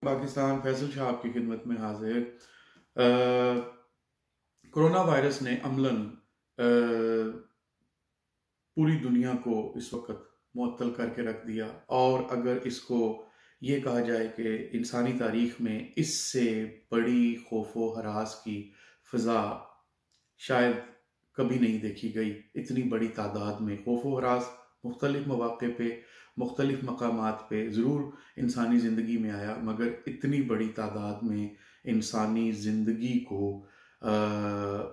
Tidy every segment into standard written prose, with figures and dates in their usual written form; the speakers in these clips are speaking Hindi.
पाकिस्तान फैसल शाह आपकी खिदमत में हाजिर। कोरोना वायरस ने अमलन पूरी दुनिया को इस वक्त मुअत्तल करके रख दिया, और अगर इसको ये कहा जाए कि इंसानी तारीख में इससे बड़ी खौफो हरास की फ़ज़ा शायद कभी नहीं देखी गई। इतनी बड़ी तादाद में खौफो हरास मुख्तलिफ मौक़े पे, मुख्तलिफ मकामात पे ज़रूर इंसानी ज़िंदगी में आया, मगर इतनी बड़ी तादाद में इंसानी ज़िंदगी को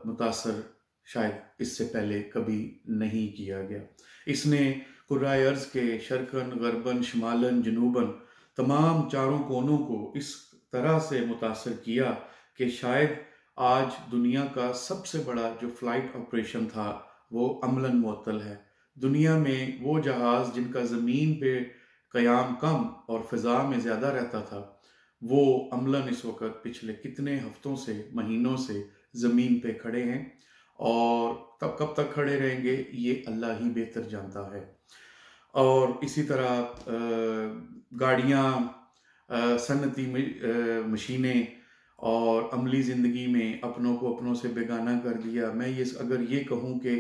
मुतासर शायद इससे पहले कभी नहीं किया गया। इसने कुर्राए अर्ज़ के शर्क़न, ग़रबन, शिमालन, जनूबन तमाम चारों कोनों को इस तरह से मुतासर किया कि शायद आज दुनिया का सबसे बड़ा जो फ़्लाइट ऑपरेशन था वो अमलन मुअत्तल है। दुनिया में वो जहाज़ जिनका ज़मीन पे क़याम कम और फ़िज़ा में ज़्यादा रहता था, वो अमलन इस वक्त पिछले कितने हफ्तों से, महीनों से ज़मीन पे खड़े हैं, और तब कब तक खड़े रहेंगे ये अल्लाह ही बेहतर जानता है। और इसी तरह गाड़ियाँ, सनती मशीनें और अमली ज़िंदगी में अपनों को अपनों से बेगाना कर दिया। मैं ये अगर ये कहूँ कि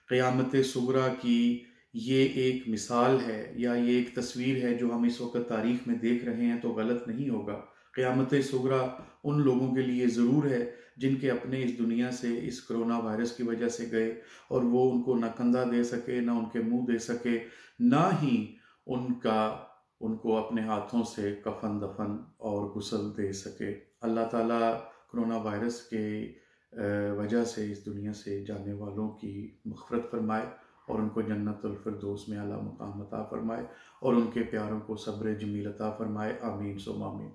क़यामत सुगरा की ये एक मिसाल है या ये एक तस्वीर है जो हम इस वक्त तारीख़ में देख रहे हैं, तो गलत नहीं होगा। क़यामत सुगरा उन लोगों के लिए ज़रूर है जिनके अपने इस दुनिया से इस कोरोना वायरस की वजह से गए, और वो उनको ना कंधा दे सके, ना उनके मुंह दे सके, ना ही उनको अपने हाथों से कफन दफन और गुस्ल दे सके। अल्लाह ताला कोरोना वायरस के वजह से इस दुनिया से जाने वालों की मग़फ़िरत फरमाए और उनको जन्नतुल फ़िरदौस में आला मकाम अता फरमाए और उनके प्यारों को सब्र जमील अता फरमाए। आमीन सुम्मा आमीन।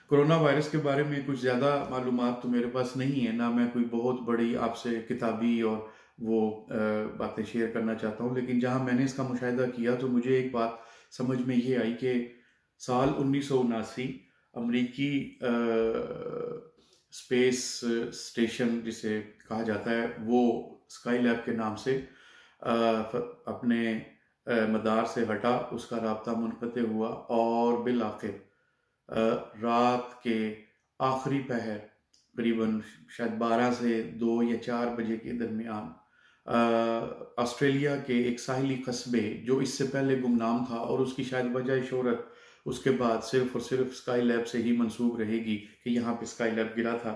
कोरोना वायरस के बारे में कुछ ज़्यादा मालूमात तो मेरे पास नहीं है, ना मैं कोई बहुत बड़ी आपसे किताबी और वो बातें शेयर करना चाहता हूँ, लेकिन जहाँ मैंने इसका मुशाहिदा किया तो मुझे एक बात समझ में ये आई कि साल 1979 अमरीकी स्पेस स्टेशन जिसे कहा जाता है, वो स्काई लैब के नाम से अपने मदार से हटा, उसका राब्ता मुनक़ते हुआ, और बिल आखिर रात के आखिरी पहर करीबन शायद 12 से 2 या 4 बजे के दरमियान ऑस्ट्रेलिया के एक साहिली कस्बे जो इससे पहले गुमनाम था, और उसकी शायद वजह शोहरत उसके बाद सिर्फ और सिर्फ स्काई लैब से ही मंसूब रहेगी कि यहाँ पे स्काई लैब गिरा था।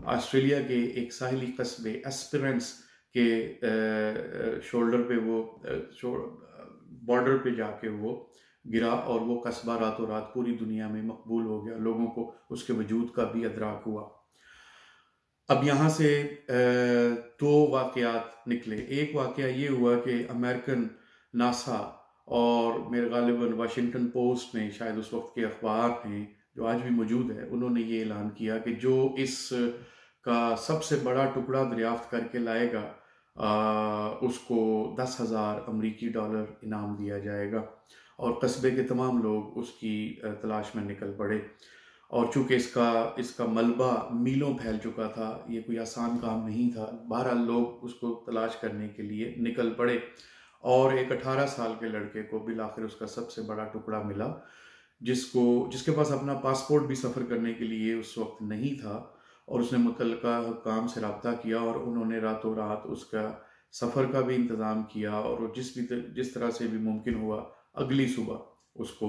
ऑस्ट्रेलिया के एक साहिली कस्बे एस्पेरेंस के शोल्डर पे वो बॉर्डर पे जाके वो गिरा, और वो कस्बा रातों रात पूरी दुनिया में मकबूल हो गया। लोगों को उसके वजूद का भी अदराक हुआ। अब यहाँ से दो वाक़यात निकले। एक वाक़या ये हुआ कि अमेरिकन नासा और मेरे ग़ालिबन वाशिंगटन पोस्ट ने, शायद उस वक्त के अखबार ने जो आज भी मौजूद है, उन्होंने ये ऐलान किया कि जो इस का सबसे बड़ा टुकड़ा दरियाफ्त करके लाएगा उसको 10,000 अमरीकी डॉलर इनाम दिया जाएगा, और कस्बे के तमाम लोग उसकी तलाश में निकल पड़े। और चूँकि इसका मलबा मीलों फैल चुका था, ये कोई आसान काम नहीं था, बहरहाल लोग उसको तलाश करने के लिए निकल पड़े, और एक 18 साल के लड़के को बिल आखिर उसका सबसे बड़ा टुकड़ा मिला, जिसके पास अपना पासपोर्ट भी सफ़र करने के लिए उस वक्त नहीं था, और उसने मुतल्लिका हुक्काम से रब्ता किया, और उन्होंने रातों रात उसका सफ़र का भी इंतज़ाम किया, और जिस तरह से भी मुमकिन हुआ अगली सुबह उसको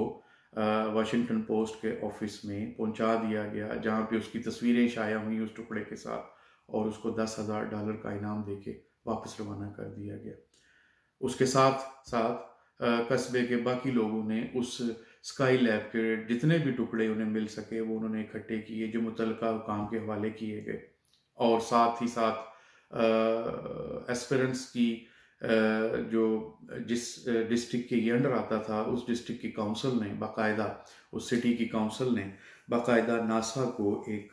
वाशिंगटन पोस्ट के ऑफिस में पहुंचा दिया गया, जहां पे उसकी तस्वीरें शाया हुई उस टुकड़े के साथ, और उसको 10,000 डॉलर का इनाम देके वापस रवाना कर दिया गया। उसके साथ साथ कस्बे के बाकी लोगों ने उस स्काई लैब के जितने भी टुकड़े उन्हें मिल सके वो उन्होंने इकट्ठे किए, जो मुतल्लिका हुकाम के हवाले किए गए, और साथ ही साथ एस्पेरेंस की जो जिस डिस्ट्रिक्ट के ये अंडर आता था, उस डिस्ट्रिक्ट की काउंसिल ने बाकायदा, उस सिटी की काउंसिल ने बाकायदा नासा को एक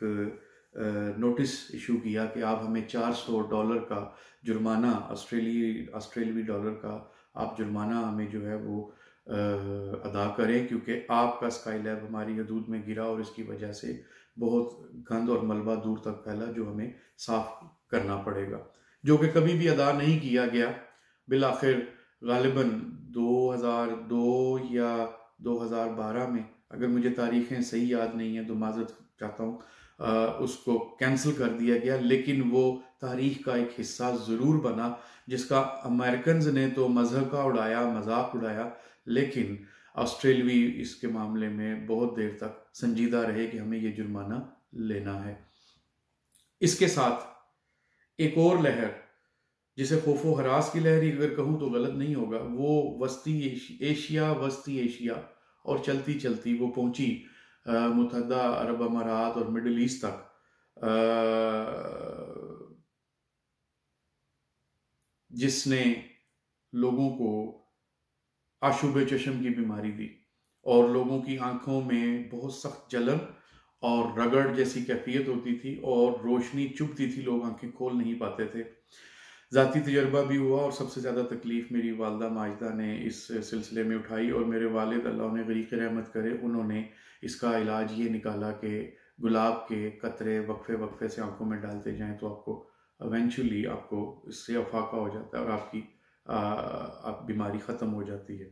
नोटिस इशू किया कि आप हमें $400 का जुर्माना, ऑस्ट्रेलियावी डॉलर का आप जुर्माना हमें जो है वो अदा करें, क्योंकि आपका स्काई लैब हमारी हदूद में गिरा और इसकी वजह से बहुत गंद और मलबा दूर तक फैला, जो हमें साफ करना पड़ेगा, जो कि कभी भी अदा नहीं किया गया। बिल आखिर गालिबन 2002 या 2012 में अगर मुझे तारीखें सही याद नहीं है तो माजरत चाहता हूँ, उसको कैंसिल कर दिया गया, लेकिन वो तारीख का एक हिस्सा ज़रूर बना, जिसका अमेरिकन ने तो मज़हब का उड़ाया, मजाक उड़ाया, लेकिन ऑस्ट्रेलवी इसके मामले में बहुत देर तक संजीदा रहे कि हमें ये जुर्माना लेना है। इसके साथ एक और लहर, जिसे खौफो हरास की लहर ही अगर कहूँ तो गलत नहीं होगा, वो वस्ती एशिया और चलती चलती वो पहुंची मुत्तहदा अरब अमारात और मिडिल ईस्ट तक, जिसने लोगों को आशुब चश्म की बीमारी दी और लोगों की आंखों में बहुत सख्त जलन और रगड़ जैसी कैफियत होती थी और रोशनी चुभती थी, लोग आंखें खोल नहीं पाते थे। ज़ाती तजर्बा भी हुआ और सबसे ज़्यादा तकलीफ़ मेरी वालदा माजिदा ने इस सिलसिले में उठाई, और मेरे वालिद अल्लाह उन्हें गरीक़ रहमत करे, उन्होंने इसका इलाज ये निकाला कि गुलाब के कतरे वक्फे वक्फे से आंखों में डालते जाएं तो आपको इवेंचुअली आपको इससे अफाका हो जाता है और आपकी आप बीमारी ख़त्म हो जाती है।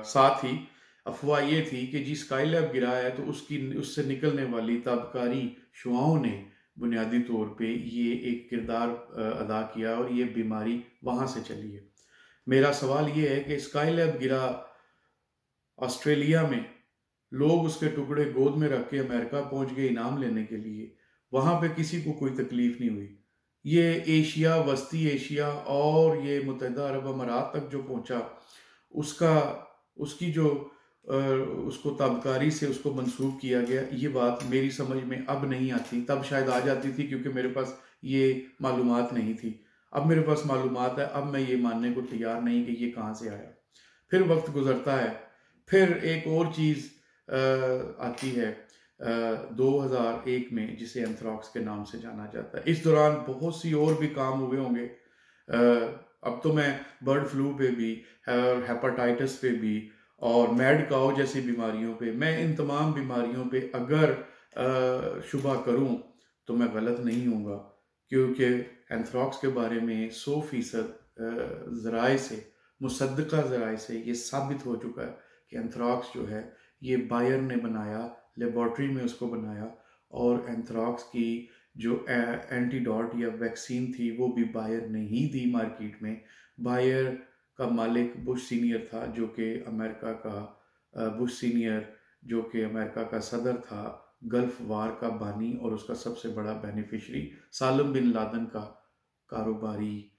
साथ ही अफवाह ये थी कि जी स्काईलैब गिरा है तो उससे निकलने वाली ताबकारी शुआओं ने बुनियादी तौर पे ये एक किरदार अदा किया और ये बीमारी वहाँ से चली है। मेरा सवाल ये है कि स्काईलैब गिरा ऑस्ट्रेलिया में, लोग उसके टुकड़े गोद में रख के अमेरिका पहुंच गए इनाम लेने के लिए, वहाँ पे किसी को कोई तकलीफ नहीं हुई। ये एशिया, वस्ती एशिया और ये मुत्तहदा अरब अमारात तक जो पहुंचा, उसकी जो उसको ताबकारी से उसको मंसूब किया गया, ये बात मेरी समझ में अब नहीं आती। तब शायद आ जाती थी क्योंकि मेरे पास ये मालूमात नहीं थी। अब मेरे पास मालूमात है, अब मैं ये मानने को तैयार नहीं कि ये कहाँ से आया। फिर वक्त गुजरता है, फिर एक और चीज़ आती है 2001 में, जिसे एंथ्राक्स के नाम से जाना जाता है। इस दौरान बहुत सी और भी काम हुए होंगे। अब तो मैं बर्ड फ्लू पे भी और हेपेटाइटिस पे भी और मैड काउ जैसी बीमारियों पे, मैं इन तमाम बीमारियों पे अगर शुबा करूं तो मैं गलत नहीं हूँगा, क्योंकि एंथ्राक्स के बारे में 100% ज़राए से, मुसद्दक़ा ज़राए से ये साबित हो चुका है कि एंथ्राक्स जो है ये बायर ने बनाया, लेबॉर्ट्री में उसको बनाया, और एंथ्राक्स की जो एंटीडोट या वैक्सीन थी वो भी बायर ने ही दी मार्केट में। बायर का मालिक बुश सीनियर था, जो कि अमेरिका का बुश सीनियर जो कि अमेरिका का सदर था, गल्फ वार का बानी और उसका सबसे बड़ा बेनिफिशरी सालम बिन लादन का कारोबारी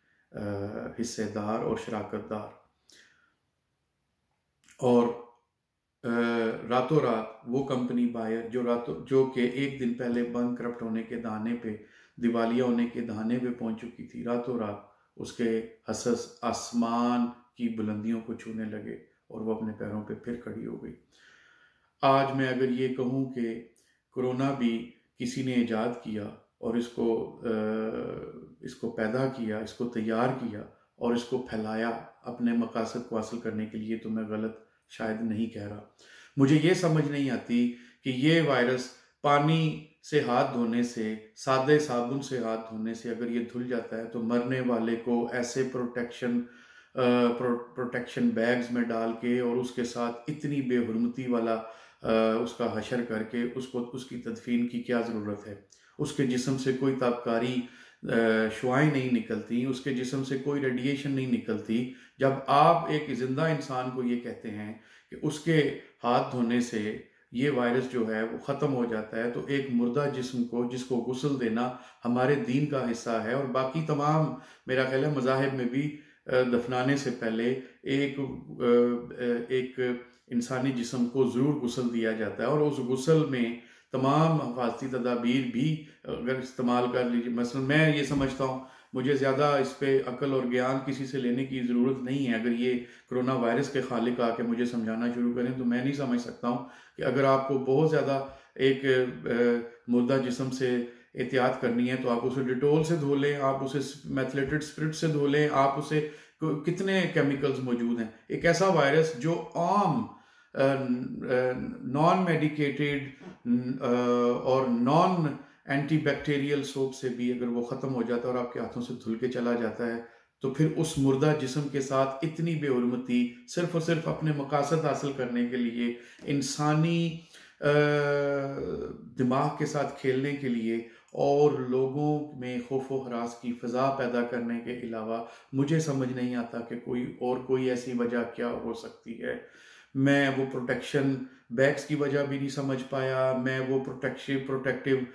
हिस्सेदार और शराकतदार। और रातों रात वो कंपनी बायर जो कि एक दिन पहले बैंक करप्ट होने के दहाने पे, दिवालिया होने के दहाने पे पहुंच चुकी थी, रातों रात उसके हसस आसमान की बुलंदियों को छूने लगे और वो अपने पैरों पे फिर खड़ी हो गई। आज मैं अगर ये कहूँ कि कोरोना भी किसी ने ईजाद किया और इसको पैदा किया, इसको तैयार किया और इसको फैलाया अपने मकासद को हासिल करने के लिए, तो मैं गलत शायद नहीं कह रहा। मुझे ये समझ नहीं आती कि ये वायरस पानी से हाथ धोने से, सादे साबुन से हाथ धोने से अगर ये धुल जाता है तो मरने वाले को ऐसे प्रोटेक्शन बैग्स में डाल के और उसके साथ इतनी बेहुरमती वाला उसका हशर करके उसकी तदफीन की क्या ज़रूरत है। उसके जिस्म से कोई ताबकारी शुआएं नहीं निकलती, उसके जिस्म से कोई रेडिएशन नहीं निकलती। जब आप एक जिंदा इंसान को ये कहते हैं कि उसके हाथ धोने से ये वायरस जो है वो ख़त्म हो जाता है, तो एक मुर्दा जिस्म को, जिसको गुस्ल देना हमारे दीन का हिस्सा है और बाकी तमाम मेरा ख्याल है मज़ाहिब में भी दफनाने से पहले एक इंसानी जिस्म को ज़रूर गुस्ल दिया जाता है और उस गुस्ल में तमाम हिफाजती तदाबीर भी अगर इस्तेमाल कर लीजिए। मसलन मैं ये समझता हूँ, मुझे ज़्यादा इस पे अकल और ज्ञान किसी से लेने की ज़रूरत नहीं है। अगर ये कोरोना वायरस के खालिक आके मुझे समझाना शुरू करें तो मैं नहीं समझ सकता हूँ कि अगर आपको बहुत ज़्यादा एक मुर्दा जिस्म से एहतियात करनी है तो आप उसे डिटोल से धो लें, आप उसे मेथिलेटेड स्पिरिट से धो लें, आप उसे कितने केमिकल्स मौजूद हैं। एक ऐसा वायरस जो आम नॉन मेडिकेटेड और नॉन एंटीबैक्टीरियल सोप से भी अगर वो ख़त्म हो जाता है और आपके हाथों से धुल के चला जाता है तो फिर उस मुर्दा जिस्म के साथ इतनी बेहुरमती सिर्फ और सिर्फ अपने मकासद हासिल करने के लिए, इंसानी दिमाग के साथ खेलने के लिए और लोगों में खौफ व हरास की फ़ज़ा पैदा करने के अलावा मुझे समझ नहीं आता कि कोई ऐसी वजह क्या हो सकती है। मैं वो प्रोटेक्शन बैग्स की वजह भी नहीं समझ पाया, मैं वो प्रोटेक्टिव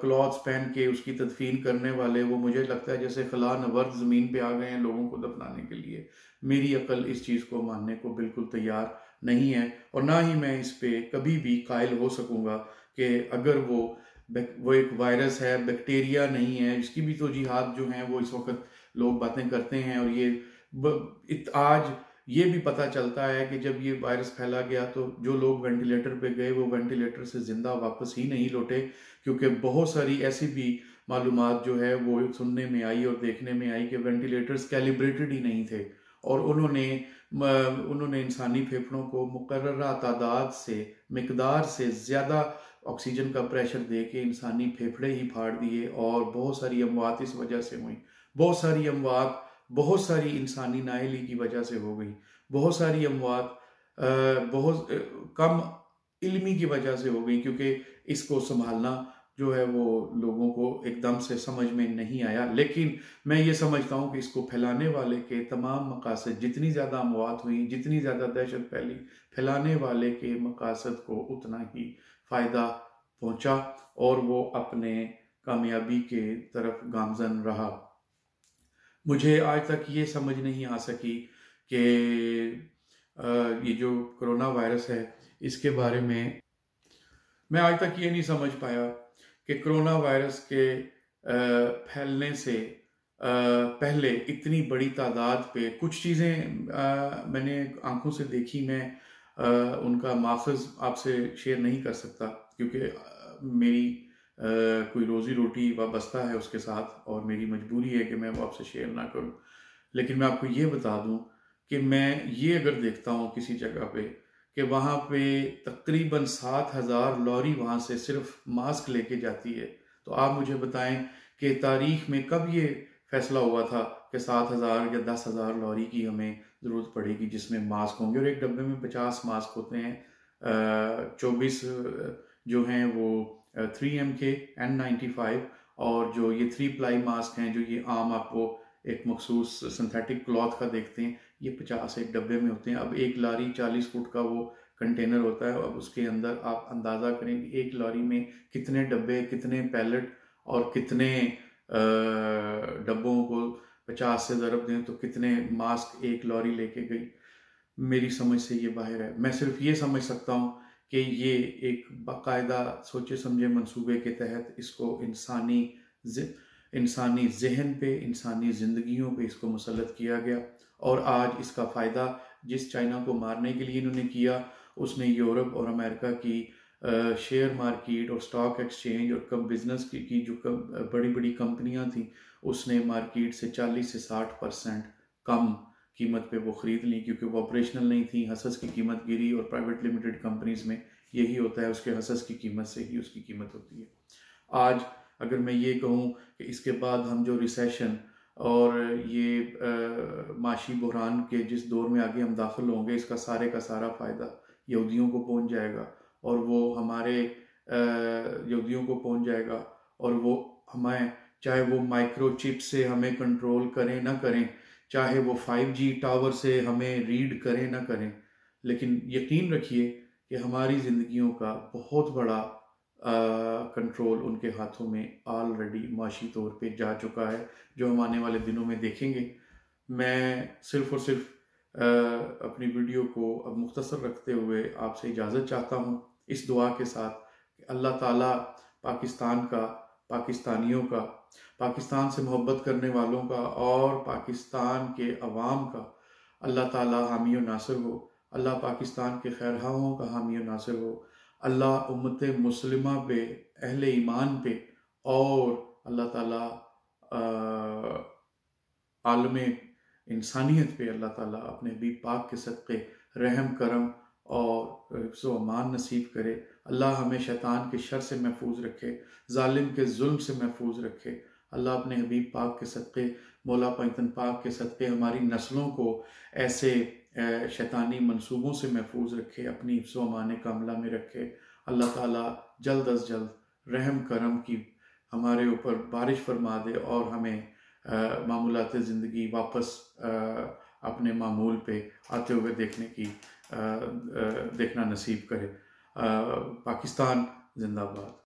क्लॉथ्स पहन के उसकी तदफीन करने वाले, वो मुझे लगता है जैसे खला नवर्द ज़मीन पे आ गए हैं लोगों को दफनाने के लिए। मेरी अकल इस चीज़ को मानने को बिल्कुल तैयार नहीं है और ना ही मैं इस पे कभी भी कायल हो सकूंगा कि अगर वो एक वायरस है, बैक्टीरिया नहीं है, इसकी भी तो जिहाद जो है वो इस वक्त लोग बातें करते हैं। और आज ये भी पता चलता है कि जब ये वायरस फैला गया तो जो लोग वेंटिलेटर पे गए वो वेंटिलेटर से जिंदा वापस ही नहीं लौटे, क्योंकि बहुत सारी ऐसी भी मालूमात जो है वो सुनने में आई और देखने में आई कि वेंटिलेटर्स कैलिब्रेटेड ही नहीं थे और उन्होंने इंसानी फेफड़ों को मुकर्ररा तादाद से, मिकदार से ज़्यादा ऑक्सीजन का प्रेशर दे के इंसानी फेफड़े ही फाड़ दिए और बहुत सारी अमवात इस वजह से हुई। बहुत सारी अमवात बहुत सारी इंसानी नाअहली की वजह से हो गई। बहुत सारी अमवात बहुत कम इल्मी की वजह से हो गई, क्योंकि इसको संभालना जो है वो लोगों को एकदम से समझ में नहीं आया। लेकिन मैं ये समझता हूँ कि इसको फैलाने वाले के तमाम मकासद, जितनी ज़्यादा अमवात हुई, जितनी ज़्यादा दहशत फैली, फैलाने वाले के मकासद को उतना ही फ़ायदा पहुँचा और वो अपने कामयाबी के तरफ गामजन रहा। मुझे आज तक ये समझ नहीं आ सकी कि ये जो कोरोना वायरस है इसके बारे में मैं आज तक ये नहीं समझ पाया कि कोरोना वायरस के फैलने से पहले इतनी बड़ी तादाद पे कुछ चीज़ें मैंने आंखों से देखी। मैं उनका माखज़ आपसे शेयर नहीं कर सकता क्योंकि मेरी कोई रोज़ी रोटी वाबस्ता है उसके साथ और मेरी मजबूरी है कि मैं वो आपसे शेयर ना करूं। लेकिन मैं आपको ये बता दूं कि मैं ये अगर देखता हूं किसी जगह पे कि वहाँ पे तकरीबन 7,000 लॉरी वहाँ से सिर्फ मास्क लेके जाती है, तो आप मुझे बताएं कि तारीख में कब ये फैसला हुआ था कि 7,000 या 10,000 लॉरी की हमें ज़रूरत पड़ेगी जिसमें मास्क होंगे और एक डब्बे में 50 मास्क होते हैं। 24 जो हैं वो 3M के N95 और जो ये 3 प्लाई मास्क हैं जो ये आम आपको एक मखसूस सिंथेटिक क्लॉथ का देखते हैं, ये 50 एक डब्बे में होते हैं। अब एक लारी 40 फुट का वो कंटेनर होता है। अब उसके अंदर आप अंदाज़ा करें कि एक लारी में कितने डब्बे, कितने पैलेट और कितने डब्बों को 50 से ज़रब दें तो कितने मास्क एक लॉरी लेके गई। मेरी समझ से ये बाहर है। मैं सिर्फ ये समझ सकता हूँ कि ये एक बाकायदा सोचे समझे मंसूबे के तहत इसको इंसानी जहन पे, इंसानी ज़िंदगियों पे इसको मुसल्लत किया गया और आज इसका फ़ायदा जिस चाइना को मारने के लिए इन्होंने किया, उसने यूरोप और अमेरिका की शेयर मार्केट और स्टॉक एक्सचेंज और कब बिजनेस की जो बड़ी बड़ी कंपनियां थी उसने मार्केट से 40 से 60% कम कीमत पे वो ख़रीद ली, क्योंकि वो ऑपरेशनल नहीं थी। हसस की कीमत गिरी और प्राइवेट लिमिटेड कंपनीज में यही होता है, उसके हसस की कीमत से ही उसकी कीमत होती है। आज अगर मैं ये कहूँ कि इसके बाद हम जो रिसेशन और ये माशी बहरान के जिस दौर में आगे हम दाखिल होंगे, इसका सारे का सारा फ़ायदा यहूदियों को पहुँच जाएगा और वो हमारे यहूदियों को पहुँच जाएगा और वो हमें, चाहे वो माइक्रोचिप से हमें कंट्रोल करें ना करें, चाहे वो 5G टावर से हमें रीड करें ना करें, लेकिन यकीन रखिए कि हमारी ज़िंदगियों का बहुत बड़ा कंट्रोल उनके हाथों में ऑलरेडी माशी तौर पे जा चुका है, जो हम आने वाले दिनों में देखेंगे। मैं सिर्फ और सिर्फ अपनी वीडियो को अब मुख्तसर रखते हुए आपसे इजाज़त चाहता हूँ इस दुआ के साथ कि अल्लाह ताला पाकिस्तान का, पाकिस्तानियों का, पाकिस्तान से मोहब्बत करने वालों का और पाकिस्तान के अवाम का अल्लाह ताला हामी और नासिर हो। अल्लाह पाकिस्तान के खैरहाओं का हामी और नासिर हो। अल्लाह उम्मत मुस्लिमा पे, अहले ईमान पे और अल्लाह ताला आलमे इंसानियत पे अल्लाह ताला अपने हबीब पाक के सदक़े रहम करम और हिफ्ज़ अमान नसीब करे। अल्लाह हमें शैतान के शर से महफूज रखे, जालिम के जुल्म से महफूज रखे। अल्लाह अपने हबीब पाक के सदक़े मौला पैगंबर पाक के सदक़े हमारी नस्लों को ऐसे शैतानी मंसूबों से महफूज रखे, अपनी हिफ्ज़ व अमान कामिला में रखे। अल्लाह ताला जल्द अज़ जल्द रहम करम की हमारे ऊपर बारिश फरमा दे और हमें मामूलात ज़िंदगी वापस अपने मामूल पे आते हुए देखना नसीब करे। पाकिस्तान जिंदाबाद।